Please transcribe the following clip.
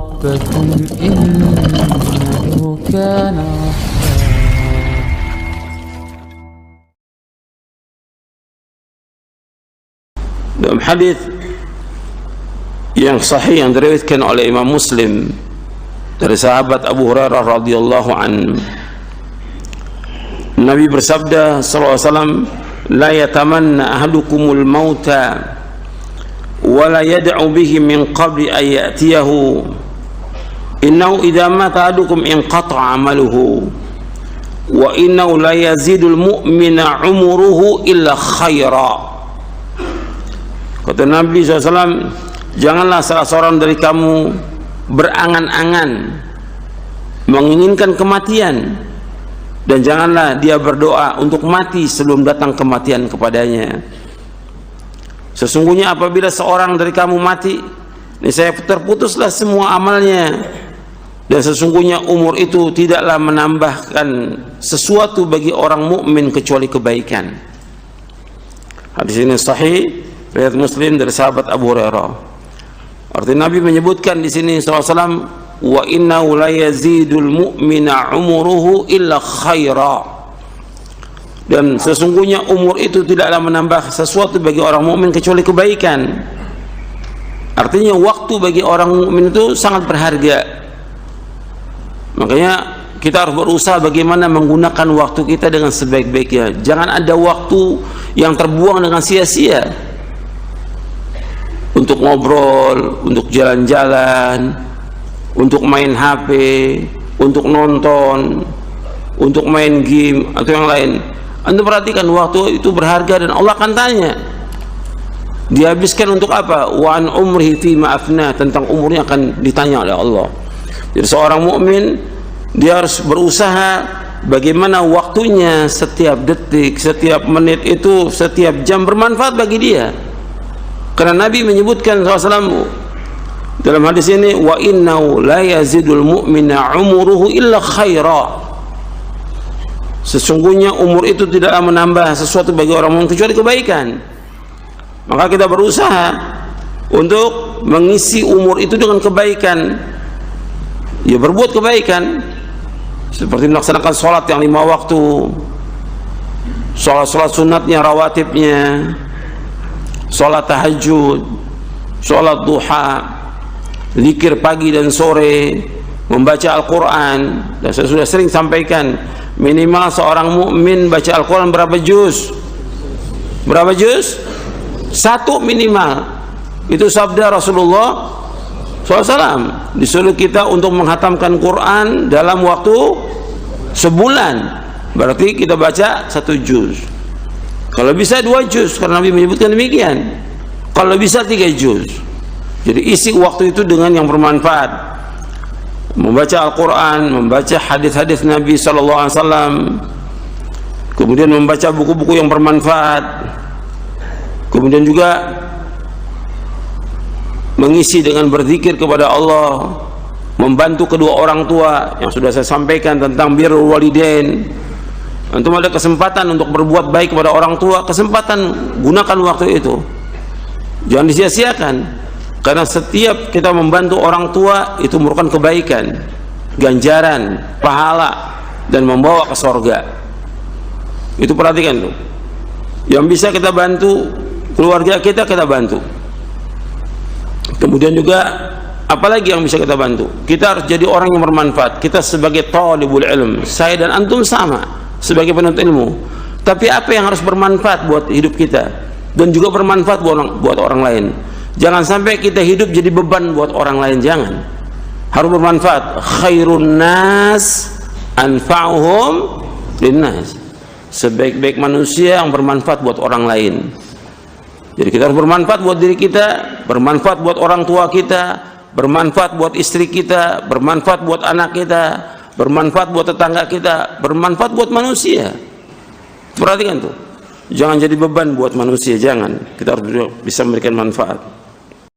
ربكم إنه كان dalam hadis yang sahih yang diriwayatkan oleh Imam Muslim dari sahabat Abu Hurairah radhiyallahu an, Nabi bersabda sallallahu alaihi wasallam, la yatamanna ahadukumul mauta wa la yad'u bihi min qabli an ya'tiyahu innahu idza mata ahadukum inqata'a amaluhu wa innahu la yazidul mu'mina umuruhu illa khaira. Kata Nabi SAW, janganlah salah seorang dari kamu berangan-angan menginginkan kematian, dan janganlah dia berdoa untuk mati sebelum datang kematian kepadanya. Sesungguhnya apabila seorang dari kamu mati, niscaya terputuslah semua amalnya, dan sesungguhnya umur itu tidaklah menambahkan sesuatu bagi orang mukmin kecuali kebaikan. Hadis ini sahih riwayat Muslim dari sahabat Abu Hurairah. Artinya Nabi menyebutkan di sini SAW, wa innahu la yazidul mu'mina umuruhu illa khaira, dan sesungguhnya umur itu tidaklah menambah sesuatu bagi orang mukmin kecuali kebaikan. Artinya waktu bagi orang mukmin itu sangat berharga. Makanya kita harus berusaha bagaimana menggunakan waktu kita dengan sebaik-baiknya. Jangan ada waktu yang terbuang dengan sia-sia untuk ngobrol, untuk jalan-jalan, untuk main HP, untuk nonton, untuk main game atau yang lain. Anda perhatikan waktu itu berharga dan Allah akan tanya. Dihabiskan untuk apa? Wa an umrihi fi ma afna, tentang umurnya akan ditanya oleh Allah. Jadi seorang mukmin dia harus berusaha bagaimana waktunya, setiap detik, setiap menit itu, setiap jam bermanfaat bagi dia. Karena Nabi menyebutkan SAW dalam hadis ini, wa innahu la yazidul mu'mina umuruhu illa khaira, sesungguhnya umur itu tidaklah menambah sesuatu bagi orang mukmin kecuali kebaikan. Maka kita berusaha untuk mengisi umur itu dengan kebaikan, ya berbuat kebaikan, seperti melaksanakan sholat yang 5 waktu, sholat sunatnya, rawatibnya, sholat tahajud, sholat duha, zikir pagi dan sore, membaca Al-Quran. Dan saya sudah sering sampaikan, minimal seorang mukmin baca Al-Quran berapa juz? Berapa juz? 1 minimal. Itu sabda Rasulullah SAW. Disuruh kita untuk menghatamkan Quran dalam waktu sebulan. Berarti kita baca 1 juz. Kalau bisa 2 juz, karena Nabi menyebutkan demikian. Kalau bisa 3 juz. Jadi isi waktu itu dengan yang bermanfaat, membaca Al-Quran, membaca hadis-hadis Nabi SAW, kemudian membaca buku-buku yang bermanfaat, kemudian juga mengisi dengan berzikir kepada Allah, membantu kedua orang tua yang sudah saya sampaikan tentang birrul walidain. Antum ada kesempatan untuk berbuat baik kepada orang tua, kesempatan, gunakan waktu itu, jangan disia-siakan. Karena setiap kita membantu orang tua itu merupakan kebaikan, ganjaran, pahala, dan membawa ke surga. Itu perhatikan tuh. Yang bisa kita bantu keluarga kita bantu. Kemudian juga apalagi yang bisa kita bantu? Kita harus jadi orang yang bermanfaat. Kita sebagai talibul ilm, saya dan antum sama sebagai penuntut ilmu. Tapi apa yang harus bermanfaat buat hidup kita dan juga bermanfaat buat orang lain. Jangan sampai kita hidup jadi beban buat orang lain, jangan. Harus bermanfaat. Khairun nas anfa'uhum linnas. Sebaik-baik manusia yang bermanfaat buat orang lain. Jadi kita harus bermanfaat buat diri kita, bermanfaat buat orang tua kita, bermanfaat buat istri kita, bermanfaat buat anak kita, bermanfaat buat tetangga kita, bermanfaat buat manusia. Perhatikan tuh, jangan jadi beban buat manusia, jangan. Kita harus bisa memberikan manfaat.